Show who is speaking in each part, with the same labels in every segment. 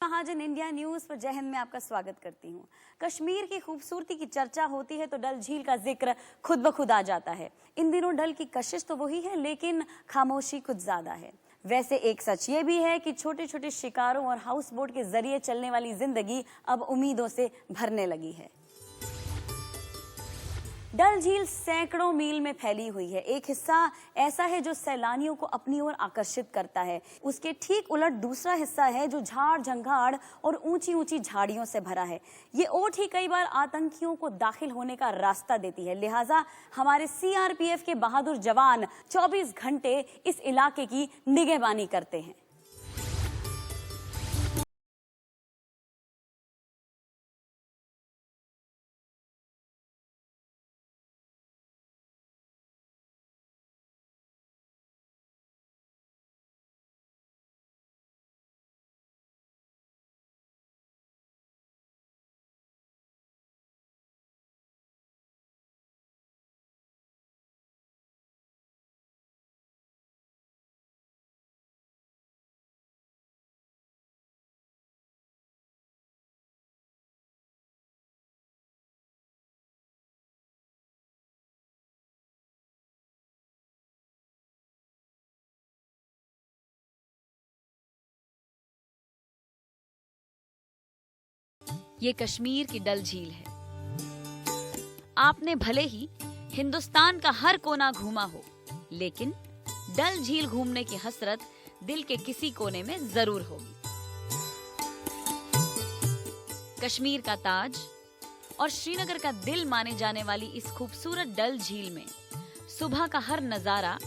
Speaker 1: महाजन India news पर जय हिंद में आपका स्वागत करती हूँ। कश्मीर की खूबसूरती की चर्चा होती है तो डल झील का जिक्र खुद ब खुद आ जाता है। इन दिनों डल की कशिश तो वही है, लेकिन खामोशी कुछ ज्यादा है। वैसे एक सच ये भी है कि छोटे छोटे शिकारों और हाउस बोट के जरिए चलने वाली जिंदगी अब उम्मीदों से भरने लगी है। डल झील सैकड़ों मील में फैली हुई है। एक हिस्सा ऐसा है जो सैलानियों को अपनी ओर आकर्षित करता है। उसके ठीक उलट दूसरा हिस्सा है जो झाड़ झंखाड़ और ऊंची ऊंची झाड़ियों से भरा है। ये ओट ही कई बार आतंकियों को दाखिल होने का रास्ता देती है। लिहाजा हमारे सीआरपीएफ के बहादुर जवान 24 घंटे इस इलाके की निगहबानी करते हैं।
Speaker 2: ये कश्मीर की डल झील है। आपने भले ही हिंदुस्तान का हर कोना घूमा हो, लेकिन डल झील घूमने की हसरत दिल के किसी कोने में जरूर होगी। कश्मीर का ताज और श्रीनगर का दिल माने जाने वाली इस खूबसूरत डल झील में सुबह का हर नजारा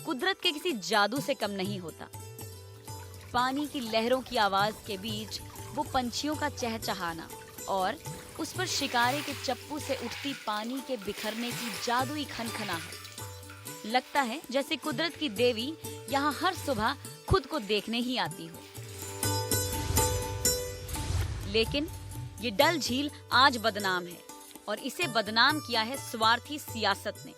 Speaker 2: कुदरत के किसी जादू से कम नहीं होता। पानी की लहरों की आवाज के बीच वो पंछियों का चहचहाना और उस पर शिकारे के चप्पू से उठती पानी के बिखरने की जादुई खनखनाहट। लगता है जैसे कुदरत की देवी यहाँ हर सुबह खुद को देखने ही आती हो। लेकिन ये डल झील आज बदनाम है, और इसे बदनाम किया है स्वार्थी सियासत ने।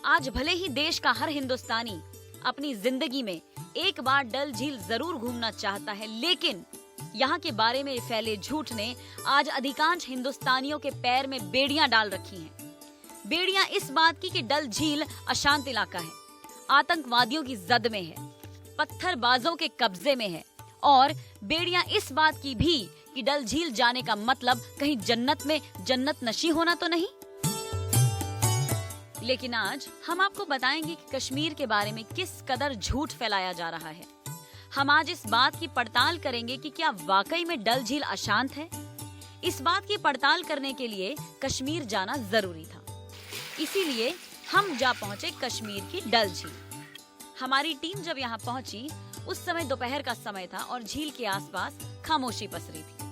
Speaker 2: आज भले ही देश का हर हिंदुस्तानी अपनी जिंदगी में एक बार डल झील जरूर घूमना चाहता है, लेकिन यहाँ के बारे में फैले झूठ ने आज अधिकांश हिंदुस्तानियों के पैर में बेड़ियां डाल रखी हैं। बेड़ियां इस बात की कि डल झील अशांत इलाका है, आतंकवादियों की जद में है, पत्थरबाजों के कब्जे में है, और बेड़ियां इस बात की भी कि डल झील जाने का मतलब कहीं जन्नत में जन्नत नशी होना तो नहीं। लेकिन आज हम आपको बताएंगे कि कश्मीर के बारे में किस कदर झूठ फैलाया जा रहा है। हम आज इस बात की पड़ताल करेंगे कि क्या वाकई में डल झील अशांत है। इस बात की पड़ताल करने के लिए कश्मीर जाना जरूरी था, इसीलिए हम जा पहुंचे कश्मीर की डल झील। हमारी टीम जब यहाँ पहुंची उस समय दोपहर का समय था और झील के आसपास खामोशी पसरी थी।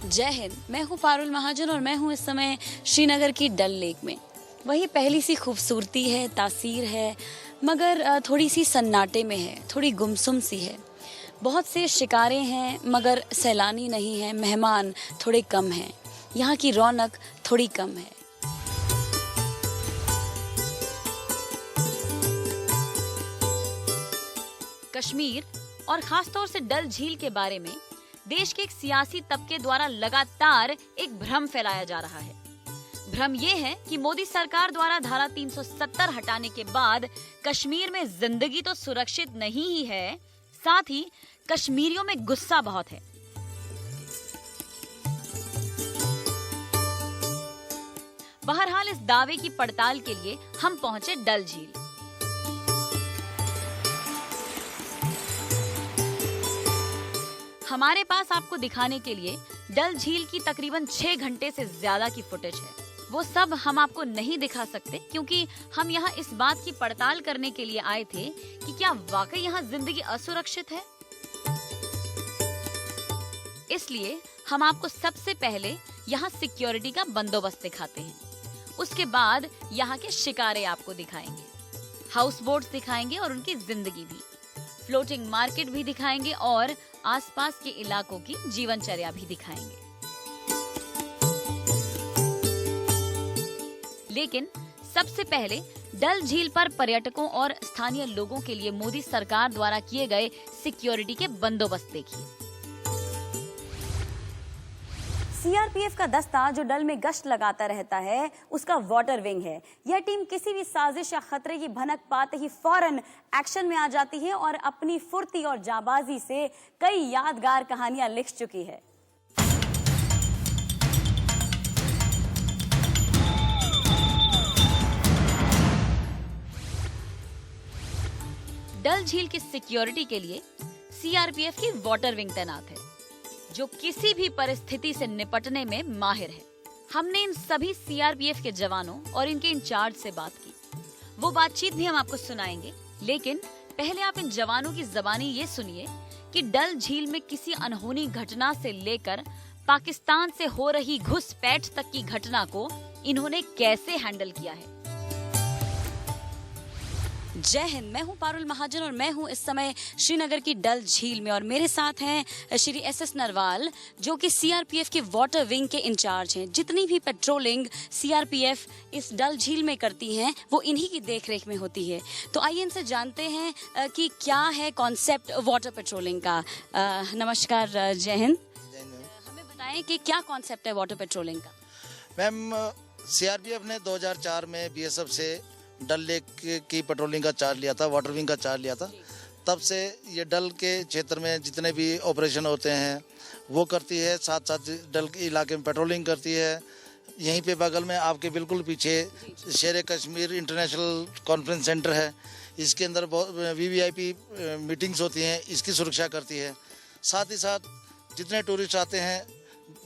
Speaker 1: जय हिंद, मैं हूँ पारुल महाजन और मैं हूँ इस समय श्रीनगर की डल लेक में। वही पहली सी खूबसूरती है, तासीर है, मगर थोड़ी सी सन्नाटे में है, थोड़ी गुमसुम सी है। बहुत से शिकारे हैं मगर सैलानी नहीं है, मेहमान थोड़े कम हैं, यहाँ की रौनक थोड़ी कम है।
Speaker 2: कश्मीर और खासतौर से डल झील के बारे में देश के एक सियासी तबके द्वारा लगातार एक भ्रम फैलाया जा रहा है। भ्रम ये है कि मोदी सरकार द्वारा धारा 370 हटाने के बाद कश्मीर में जिंदगी तो सुरक्षित नहीं ही है, साथ ही कश्मीरियों में गुस्सा बहुत है। बहरहाल इस दावे की पड़ताल के लिए हम पहुंचे डल झील। हमारे पास आपको दिखाने के लिए डल झील की तकरीबन 6 घंटे से ज्यादा की फुटेज है। वो सब हम आपको नहीं दिखा सकते क्योंकि हम यहाँ इस बात की पड़ताल करने के लिए आए थे कि क्या वाकई यहाँ जिंदगी असुरक्षित है। इसलिए हम आपको सबसे पहले यहाँ सिक्योरिटी का बंदोबस्त दिखाते हैं। उसके बाद यहाँ के शिकारे आपको दिखाएंगे, हाउस बोट्स दिखाएंगे और उनकी जिंदगी भी, फ्लोटिंग मार्केट भी दिखाएंगे और आसपास के इलाकों की जीवनचर्या भी दिखाएंगे। लेकिन सबसे पहले डल झील पर पर्यटकों और स्थानीय लोगों के लिए मोदी सरकार द्वारा किए गए सिक्योरिटी के बंदोबस्त देखिए।
Speaker 1: सीआरपीएफ का दस्ता जो डल में गश्त लगाता रहता है, उसका वाटर विंग है। यह टीम किसी भी साजिश या खतरे की भनक पाते ही फौरन एक्शन में आ जाती है और अपनी फुर्ती और जाबाजी से कई यादगार कहानियां लिख चुकी है।
Speaker 2: डल झील की सिक्योरिटी के लिए सीआरपीएफ की वाटर विंग तैनात है, जो किसी भी परिस्थिति से निपटने में माहिर है। हमने इन सभी सीआरपीएफ के जवानों और इनके इंचार्ज से बात की। वो बातचीत भी हम आपको सुनाएंगे, लेकिन पहले आप इन जवानों की ज़बानी ये सुनिए कि डल झील में किसी अनहोनी घटना से लेकर पाकिस्तान से हो रही घुसपैठ तक की घटना को इन्होंने कैसे हैंडल किया है।
Speaker 1: जय हिंद, मैं हूं पारुल महाजन और मैं हूं इस समय श्रीनगर की डल झील में और मेरे साथ हैं श्री एसएस नरवाल, जो कि सीआरपीएफ के वाटर विंग के इंचार्ज हैं। जितनी भी पेट्रोलिंग सीआरपीएफ इस डल झील में करती हैं वो इन्हीं की देखरेख में होती है। तो आइए इनसे जानते हैं कि क्या है कॉन्सेप्ट वाटर पेट्रोलिंग का। नमस्कार, जय हिंद। हमें बताएं कि क्या कॉन्सेप्ट है वाटर पेट्रोलिंग का।
Speaker 3: मैम, सीआरपीएफ ने 2004 में बीएसएफ से डल लेक की पेट्रोलिंग का चार्ज लिया था, वाटर विंग का चार्ज लिया था। तब से ये डल के क्षेत्र में जितने भी ऑपरेशन होते हैं वो करती है, साथ साथ डल के इलाके में पेट्रोलिंग करती है। यहीं पे बगल में आपके बिल्कुल पीछे शेर कश्मीर इंटरनेशनल कॉन्फ्रेंस सेंटर है, इसके अंदर वीवीआईपी मीटिंग्स होती हैं, इसकी सुरक्षा करती है। साथ ही साथ जितने टूरिस्ट आते हैं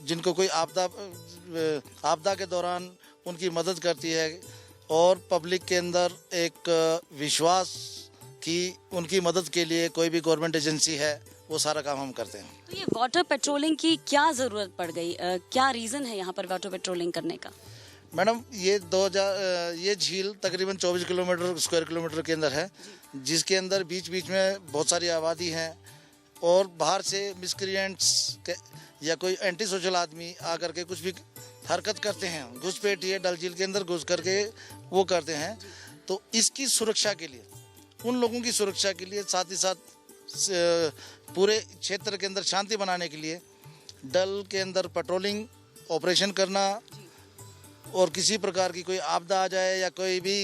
Speaker 3: जिनको कोई आपदा के दौरान उनकी मदद करती है और पब्लिक के अंदर एक विश्वास कि उनकी मदद के लिए कोई भी गवर्नमेंट एजेंसी है, वो सारा काम हम करते हैं।
Speaker 1: तो ये वाटर पेट्रोलिंग की क्या ज़रूरत पड़ गई, क्या रीज़न है यहाँ पर वाटर पेट्रोलिंग करने का?
Speaker 3: मैडम, ये झील तकरीबन 24 स्क्वायर किलोमीटर के अंदर है, जिसके अंदर बीच बीच में बहुत सारी आबादी हैं और बाहर से मिसक्रिएंट्स या कोई एंटी सोशल आदमी आकर के कुछ भी हरकत करते हैं, घुसपैठिए डल झील के अंदर घुस करके वो करते हैं। तो इसकी सुरक्षा के लिए, उन लोगों की सुरक्षा के लिए, साथ ही साथ पूरे क्षेत्र के अंदर शांति बनाने के लिए डल के अंदर पेट्रोलिंग ऑपरेशन करना और किसी प्रकार की कोई आपदा आ जाए या कोई भी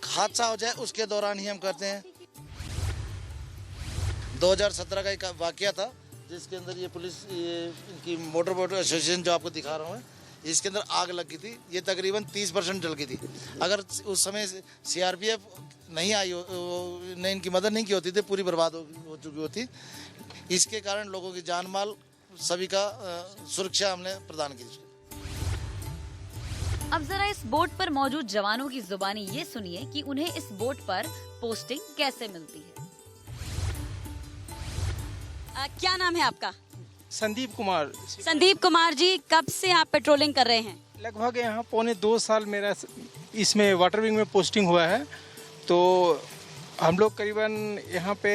Speaker 3: हादसा हो जाए उसके दौरान ही हम करते हैं। 2017 का एक वाकया था जिसके अंदर ये पुलिस इनकी मोटर बोट एसोसिएशन जो आपको दिखा रहा हूँ, इसके अंदर आग लगी थी। ये तकरीबन 30% जल गई थी। अगर उस समय सीआरपीएफ नहीं आई ने इनकी मदद नहीं की होती तो पूरी बर्बाद हो चुकी होती। इसके कारण लोगों की जान माल सभी का सुरक्षा हमने प्रदान की।
Speaker 2: अब जरा इस बोट पर मौजूद जवानों की जुबानी ये सुनिए कि उन्हें इस बोट पर पोस्टिंग कैसे मिलती है।
Speaker 1: क्या नाम है आपका?
Speaker 4: संदीप कुमार।
Speaker 1: संदीप कुमार जी, कब से आप पेट्रोलिंग कर रहे हैं?
Speaker 4: लगभग यहाँ 1.25 साल मेरा इसमें वाटर विंग में पोस्टिंग हुआ है। तो हम लोग करीबन यहाँ पे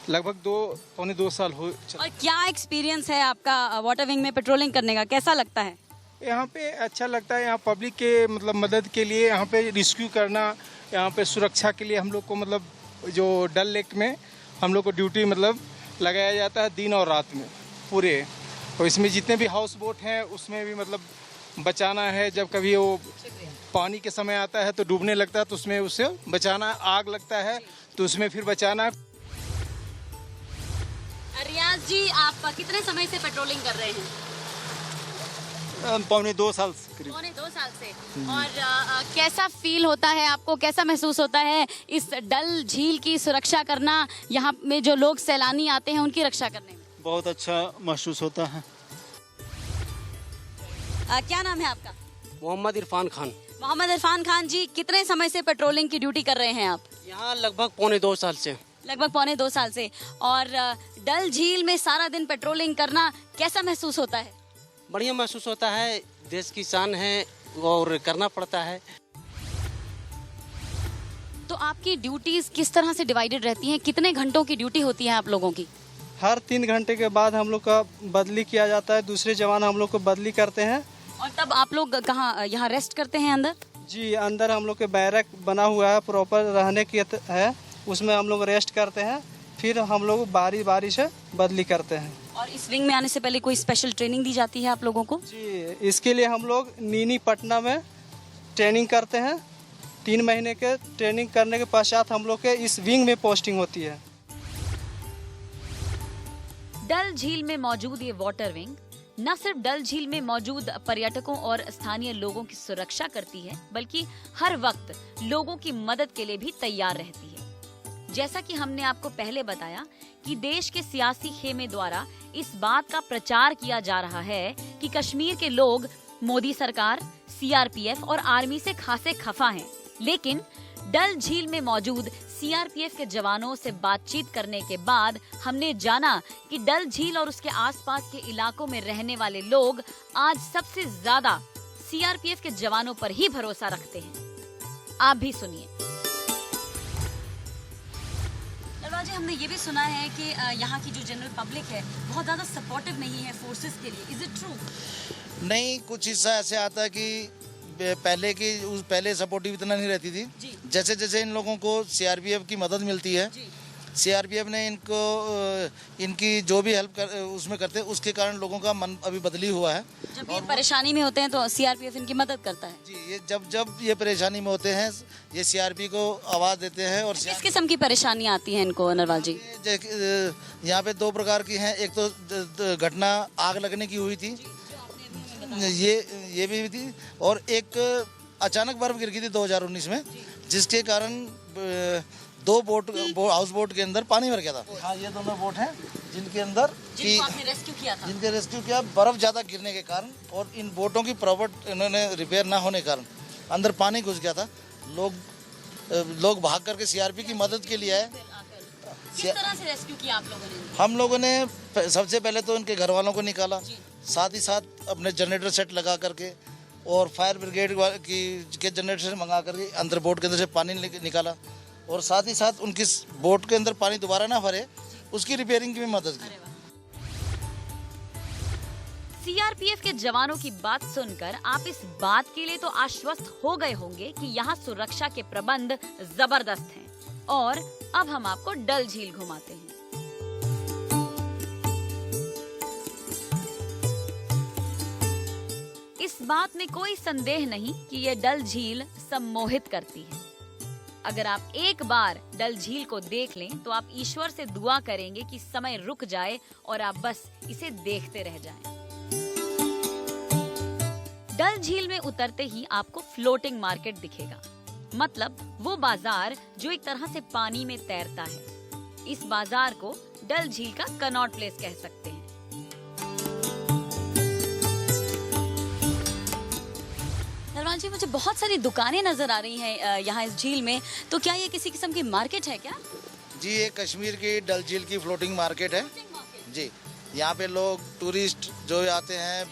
Speaker 4: लगभग 2.25 साल हो।
Speaker 1: और क्या एक्सपीरियंस है आपका वाटर विंग में पेट्रोलिंग करने का, कैसा लगता है?
Speaker 4: यहाँ पे अच्छा लगता है। यहाँ पब्लिक के मतलब मदद के लिए, यहाँ पे रिस्क्यू करना, यहाँ पे सुरक्षा के लिए हम लोग को मतलब जो डल लेक में हम लोग को ड्यूटी मतलब लगाया जाता है दिन और रात में पूरे। और इसमें जितने भी हाउस बोट हैं उसमें भी मतलब बचाना है। जब कभी वो पानी के समय आता है तो डूबने लगता है तो उसमें उससे बचाना, आग लगता है तो उसमें फिर बचाना।
Speaker 1: रियाज जी, आप कितने समय से पेट्रोलिंग कर रहे हैं?
Speaker 4: 1.25 साल करीब।
Speaker 1: 2 साल से। और कैसा फील होता है आपको, कैसा महसूस होता है इस डल झील की सुरक्षा करना, यहाँ में जो लोग सैलानी आते हैं उनकी रक्षा करने में?
Speaker 5: बहुत अच्छा महसूस होता है।
Speaker 1: क्या नाम है आपका?
Speaker 5: मोहम्मद इरफान खान।
Speaker 1: मोहम्मद इरफान खान जी, कितने समय से पेट्रोलिंग की ड्यूटी कर रहे हैं आप?
Speaker 5: यहाँ लगभग 1.25 साल से।
Speaker 1: लगभग 1.25 साल से। और डल झील में सारा दिन पेट्रोलिंग करना कैसा महसूस होता है?
Speaker 5: बढ़िया महसूस होता है, देश की शान है और करना पड़ता है।
Speaker 1: तो आपकी ड्यूटीज किस तरह से डिवाइडेड रहती हैं? कितने घंटों की ड्यूटी होती है आप लोगों की?
Speaker 6: हर 3 घंटे के बाद हम लोग का बदली किया जाता है, दूसरे जवान हम लोग को बदली करते हैं।
Speaker 1: और तब आप लोग कहाँ यहाँ रेस्ट करते हैं अंदर?
Speaker 6: जी, अंदर हम लोग के बैरक बना हुआ है, प्रॉपर रहने की है, उसमें हम लोग रेस्ट करते हैं, फिर हम लोग बारी बारी से बदली करते हैं।
Speaker 1: और इस विंग में आने से पहले कोई स्पेशल ट्रेनिंग दी जाती है आप लोगों को?
Speaker 6: जी, इसके लिए हम लोग नीनी पटना में ट्रेनिंग करते हैं। 3 महीने के ट्रेनिंग करने के पश्चात हम लोग के इस विंग में पोस्टिंग होती है।
Speaker 2: डल झील में मौजूद ये वाटर विंग न सिर्फ डल झील में मौजूद पर्यटकों और स्थानीय लोगों की सुरक्षा करती है, बल्कि हर वक्त लोगों की मदद के लिए भी तैयार रहती है। जैसा कि हमने आपको पहले बताया कि देश के सियासी खेमे द्वारा इस बात का प्रचार किया जा रहा है कि कश्मीर के लोग मोदी सरकार, सीआरपीएफ और आर्मी से खासे खफा हैं। लेकिन डल झील में मौजूद सीआरपीएफ के जवानों से बातचीत करने के बाद हमने जाना कि डल झील और उसके आसपास के इलाकों में रहने वाले लोग आज सबसे ज्यादा सीआरपीएफ के जवानों पर ही भरोसा रखते हैं। आप भी सुनिए।
Speaker 1: जी, हमने ये भी सुना है कि यहाँ की जो जनरल पब्लिक है बहुत ज्यादा सपोर्टिव नहीं है फोर्सेस के लिए। Is it true?
Speaker 3: नहीं, कुछ हिस्सा ऐसे आता है कि पहले सपोर्टिव इतना नहीं रहती थी। जैसे जैसे इन लोगों को सीआरपीएफ की मदद मिलती है, सीआरपीएफ ने इनकी जो भी हेल्प उसमें करते हैं, उसके कारण लोगों का मन अभी बदली हुआ है।
Speaker 1: जब ये परेशानी में होते हैं तो सीआरपीएफ इनकी मदद करता है।
Speaker 3: जी, ये जब ये परेशानी में होते हैं, ये सीआरपी को आवाज़ देते हैं। और
Speaker 1: किस किस्म की परेशानियां आती हैं इनको नरवाल जी?
Speaker 3: यहाँ पे 2 प्रकार की हैं। एक तो घटना आग लगने की हुई थी, ये भी थी, और एक अचानक बर्फ गिर गई थी 2019 में, जिसके कारण 2 हाउस बोट के अंदर पानी भर गया था। हाँ, ये दोनों बोट हैं जिनके अंदर
Speaker 1: रेस्क्यू किया था।
Speaker 3: जिनके रेस्क्यू किया, बर्फ ज़्यादा गिरने के कारण और इन बोटों की प्रॉपर इन्होंने रिपेयर ना होने के कारण अंदर पानी घुस गया था। लोग भाग करके सीआरपी की मदद के लिए आए।
Speaker 1: किस तरह से रेस्क्यू किया आप लोगों ने?
Speaker 3: हम लोगों ने सबसे पहले तो उनके घर वालों को निकाला, साथ ही साथ अपने जनरेटर सेट लगा करके और फायर ब्रिगेड के जनरेटर से मंगा करके अंदर बोट के अंदर से पानी निकाला, और साथ ही साथ उनकी बोट के अंदर पानी दोबारा ना भरे उसकी रिपेयरिंग की भी मदद की।
Speaker 2: सीआरपीएफ के जवानों की बात सुनकर आप इस बात के लिए तो आश्वस्त हो गए होंगे कि यहाँ सुरक्षा के प्रबंध जबरदस्त हैं। और अब हम आपको डल झील घुमाते हैं। इस बात में कोई संदेह नहीं कि ये डल झील सम्मोहित करती है। अगर आप एक बार डल झील को देख लें तो आप ईश्वर से दुआ करेंगे कि समय रुक जाए और आप बस इसे देखते रह जाएं। डल झील में उतरते ही आपको फ्लोटिंग मार्केट दिखेगा, मतलब वो बाजार जो एक तरह से पानी में तैरता है। इस बाजार को डल झील का कनॉट प्लेस कह सकते हैं।
Speaker 1: नरवाल जी, मुझे बहुत सारी दुकानें नजर आ रही हैं यहाँ इस झील में, तो क्या ये किसी किस्म की मार्केट है क्या?
Speaker 3: जी, ये कश्मीर की डल झील की फ्लोटिंग मार्केट है। जी, यहाँ पे लोग टूरिस्ट जो आते हैं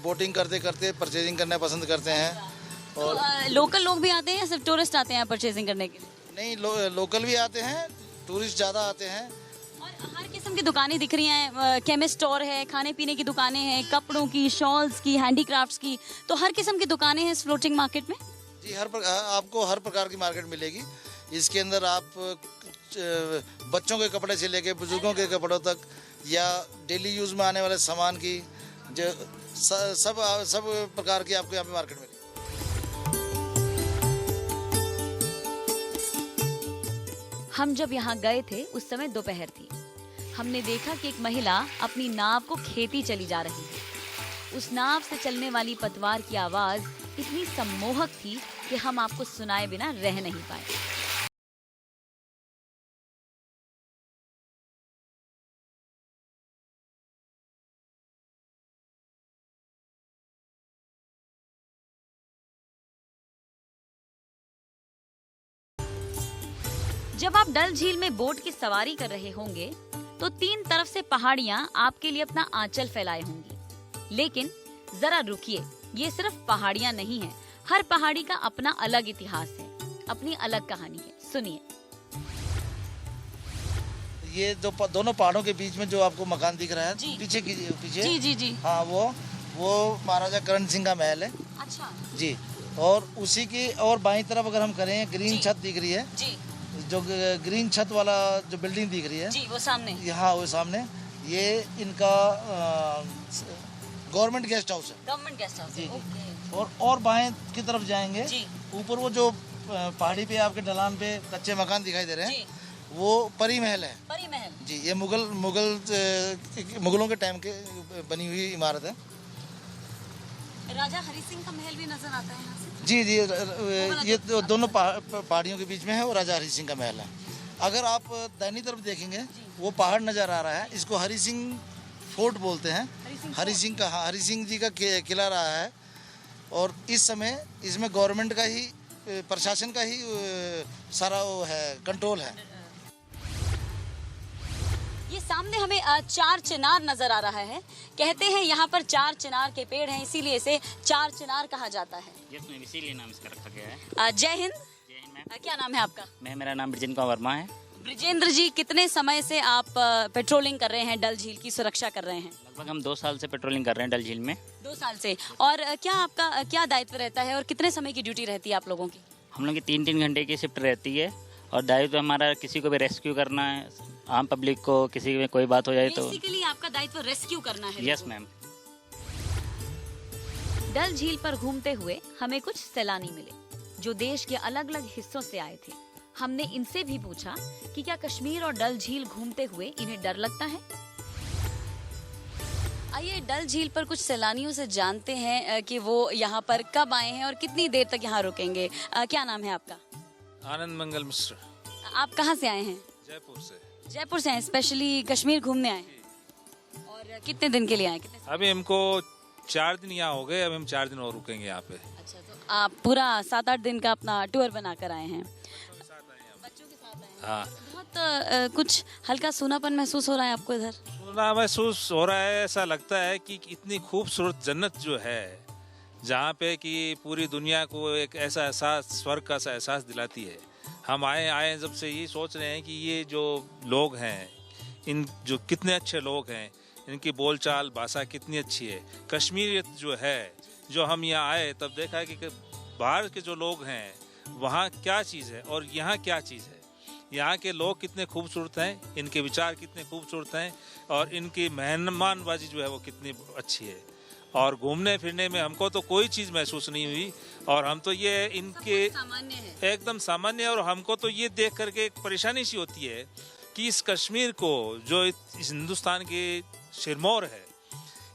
Speaker 3: बोटिंग करते करते परचेजिंग करना पसंद करते हैं। और
Speaker 1: लोकल लोग भी आते हैं या सिर्फ टूरिस्ट आते हैं परचेजिंग करने के लिए?
Speaker 3: नहीं, लोकल भी आते हैं, टूरिस्ट ज़्यादा आते हैं।
Speaker 1: और हर किस्म की दुकानें दिख रही हैं, केमिस्ट स्टोर है, खाने पीने की दुकानें हैं, कपड़ों की, शॉल्स की, हैंडीक्राफ्ट्स की, तो हर किस्म की दुकानें हैं इस फ्लोटिंग मार्केट में।
Speaker 3: जी, आपको हर प्रकार की मार्केट मिलेगी। इसके अंदर आप बच्चों के कपड़े से लेके बुजुर्गों के कपड़ों तक या डेली यूज में आने वाले सामान की जो सब प्रकार की आपको यहाँ पे मार्केट मिलेगी।
Speaker 2: हम जब यहाँ गए थे उस समय दोपहर थी। हमने देखा कि एक महिला अपनी नाव को खेती चली जा रही है। उस नाव से चलने वाली पतवार की आवाज इतनी सम्मोहक थी कि हम आपको सुनाए बिना रह नहीं पाए। जब आप डल झील में बोट की सवारी कर रहे होंगे तो 3 तरफ से पहाड़ियां आपके लिए अपना आंचल फैलाए होंगी। लेकिन जरा रुकिए, ये सिर्फ पहाड़ियां नहीं हैं। हर पहाड़ी का अपना अलग इतिहास है, अपनी अलग कहानी है। सुनिए।
Speaker 3: ये जो दोनों पहाड़ों के बीच में जो आपको मकान दिख रहा है पीछे
Speaker 1: जी जी जी।
Speaker 3: हाँ, वो महाराजा करण सिंह का महल है।
Speaker 1: अच्छा
Speaker 3: जी। और उसी की और बाईं तरफ अगर हम करें ग्रीन छत दिख रही है,
Speaker 2: जी
Speaker 3: जो ग्रीन छत वाला जो बिल्डिंग दिख रही है,
Speaker 2: जी, वो सामने।
Speaker 3: यहाँ वो सामने, ये इनका गवर्नमेंट गेस्ट हाउस है।
Speaker 2: Government guest house.
Speaker 3: जी, जी।
Speaker 2: ओके।
Speaker 3: और बाएं की तरफ जाएंगे,
Speaker 2: जी।
Speaker 3: ऊपर वो जो पहाड़ी पे आपके ढलान पे कच्चे मकान दिखाई दे रहे हैं,
Speaker 2: जी।
Speaker 3: वो परी महल है।
Speaker 2: परी महल।
Speaker 3: जी, ये मुगलों के टाइम के बनी हुई इमारत है।
Speaker 2: राजा हरि सिंह का महल भी नजर आता है यहाँ से।
Speaker 3: जी जी, ये दोनों पहाड़ियों के बीच में है और राजा हरि सिंह का महल है। अगर आप दाहिनी तरफ देखेंगे, वो पहाड़ नज़र आ रहा है, इसको हरि सिंह फोर्ट बोलते हैं। हरि सिंह जी का किला रहा है, और इस समय इसमें गवर्नमेंट का ही, प्रशासन का ही सारा वो है, कंट्रोल है।
Speaker 2: ये सामने हमें 4 चिनार नजर आ रहा है। कहते हैं यहाँ पर 4 चिनार के पेड़ हैं, इसीलिए इसे 4 चिनार कहा जाता है।
Speaker 7: यस मैम, इसीलिए नाम इसका रखा गया है।
Speaker 2: जय हिंद।
Speaker 7: जय हिंद मैम।
Speaker 2: क्या नाम है आपका?
Speaker 7: मेरा नाम ब्रिजेंद्र कुमार वर्मा है।
Speaker 2: ब्रिजेंद्र जी, कितने समय से आप पेट्रोलिंग कर रहे हैं, डल झील की सुरक्षा कर रहे हैं?
Speaker 7: लगभग हम 2 साल से पेट्रोलिंग कर रहे हैं डल झील में।
Speaker 2: 2 साल से। और क्या आपका क्या दायित्व रहता है और कितने समय की ड्यूटी रहती है आप लोगों की?
Speaker 7: हम लोग की 3-3 घंटे की शिफ्ट रहती है, और दायित्व हमारा किसी को भी रेस्क्यू करना है, आम पब्लिक को किसी में कोई बात हो जाए तो।
Speaker 2: बेसिकली आपका दायित्व रेस्क्यू करना है।
Speaker 7: Yes ma'am.
Speaker 2: डल झील पर घूमते हुए हमें कुछ सैलानी मिले, जो देश के अलग अलग हिस्सों से आए थे। हमने इनसे भी पूछा कि क्या कश्मीर और डल झील घूमते हुए इन्हें डर लगता है। आइए डल झील पर कुछ सैलानियों से जानते हैं कि वो यहाँ पर कब आए हैं और कितनी देर तक यहाँ रुकेंगे। क्या नाम है आपका?
Speaker 8: आनंद मंगल मिश्र।
Speaker 2: आप कहाँ से आए हैं?
Speaker 8: जयपुर से।
Speaker 2: जयपुर से हैं, स्पेशली कश्मीर घूमने आए हैं। और कितने दिन के लिए आए?
Speaker 8: अभी हमको 4 दिन यहाँ हो गए, अभी हम 4 दिन और रुकेंगे यहाँ पे।
Speaker 2: अच्छा, तो आप पूरा 7-8 दिन का अपना टूर बनाकर आए हैं। बच्चों के साथ आए हैं।
Speaker 8: हाँ।
Speaker 2: बहुत कुछ हल्का सूनापन महसूस हो रहा है आपको इधर?
Speaker 8: सुना महसूस हो रहा है, ऐसा लगता है कि इतनी खूबसूरत जन्नत जो है, जहाँ पे कि पूरी दुनिया को एक ऐसा एहसास, स्वर्ग का सा एहसास दिलाती है। हम आए जब से ये सोच रहे हैं कि ये जो लोग हैं, इन जो कितने अच्छे लोग हैं, इनकी बोलचाल भाषा कितनी अच्छी है। कश्मीरियत जो है, जो हम यहाँ आए तब देखा कि बाहर के जो लोग हैं वहाँ क्या चीज़ है और यहाँ क्या चीज़ है। यहाँ के लोग कितने खूबसूरत हैं, इनके विचार कितने खूबसूरत हैं, और इनकी मेहमानबाजी जो है वो कितनी अच्छी है। और घूमने फिरने में हमको तो कोई चीज़ महसूस नहीं हुई, और हम तो ये इनके
Speaker 2: सामान्य है,
Speaker 8: एकदम सामान्य। और हमको तो ये देख करके एक परेशानी सी होती है कि इस कश्मीर को, जो इस हिंदुस्तान के सिरमौर है,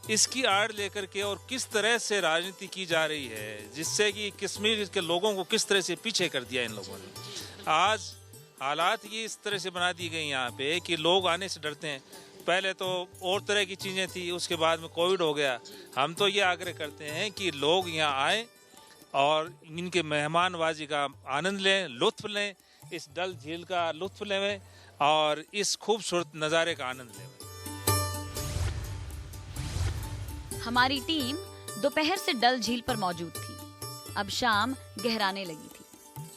Speaker 8: इसकी आड़ लेकर के और किस तरह से राजनीति की जा रही है, जिससे कि कश्मीर के लोगों को किस तरह से पीछे कर दिया इन लोगों ने। आज हालात ये इस तरह से बना दी गई यहाँ पे कि लोग आने से डरते हैं। पहले तो और तरह की चीज़ें थी, उसके बाद में कोविड हो गया। हम तो ये आग्रह करते हैं कि लोग यहाँ आएँ और इनके मेहमानबाजी का आनंद लें, लुत्फ़ लें, इस डल झील का लुत्फ़ लें और इस खूबसूरत नज़ारे का आनंद लें।
Speaker 2: हमारी टीम दोपहर से डल झील पर मौजूद थी। अब शाम गहराने लगी थी,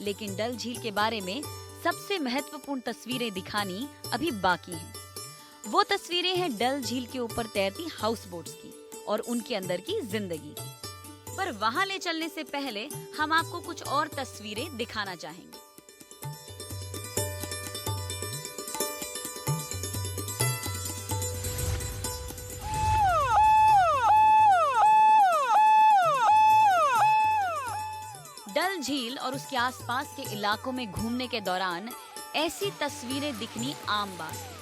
Speaker 2: लेकिन डल झील के बारे में सबसे महत्वपूर्ण तस्वीरें दिखानी अभी बाकी हैं। वो तस्वीरें हैं डल झील के ऊपर तैरती हाउस बोट्स की और उनके अंदर की जिंदगी की। पर वहां ले चलने से पहले हम आपको कुछ और तस्वीरें दिखाना चाहेंगे। डल झील और उसके आसपास के इलाकों में घूमने के दौरान ऐसी तस्वीरें दिखनी आम बात है,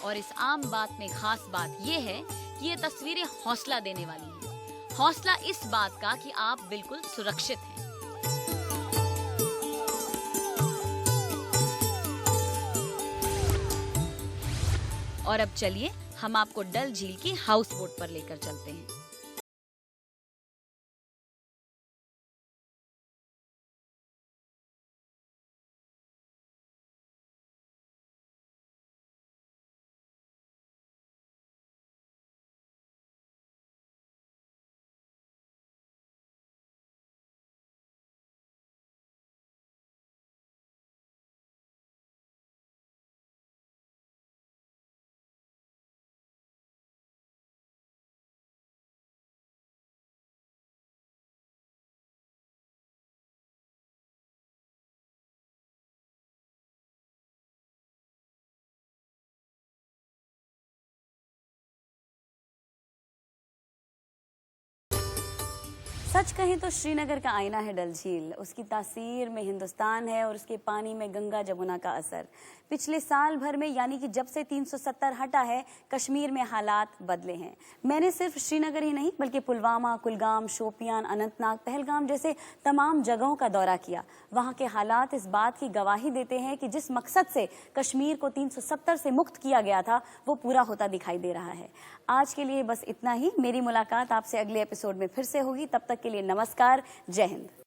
Speaker 2: और इस आम बात में खास बात यह है कि ये तस्वीरें हौसला देने वाली हैं। हौसला इस बात का कि आप बिल्कुल सुरक्षित हैं। और अब चलिए हम आपको डल झील की हाउस बोट पर लेकर चलते हैं।
Speaker 1: सच कहें तो श्रीनगर का आईना है डल झील। उसकी तासीर में हिंदुस्तान है और उसके पानी में गंगा जमुना का असर। पिछले साल भर में यानी कि जब से 370 हटा है, कश्मीर में हालात बदले हैं। मैंने सिर्फ श्रीनगर ही नहीं बल्कि पुलवामा, कुलगाम, शोपियान, अनंतनाग, पहलगाम जैसे तमाम जगहों का दौरा किया। वहाँ के हालात इस बात की गवाही देते हैं कि जिस मकसद से कश्मीर को 370 से मुक्त किया गया था वो पूरा होता दिखाई दे रहा है। आज के लिए बस इतना ही। मेरी मुलाकात आपसे अगले एपिसोड में फिर से होगी। तब तक के लिए नमस्कार, जय हिंद।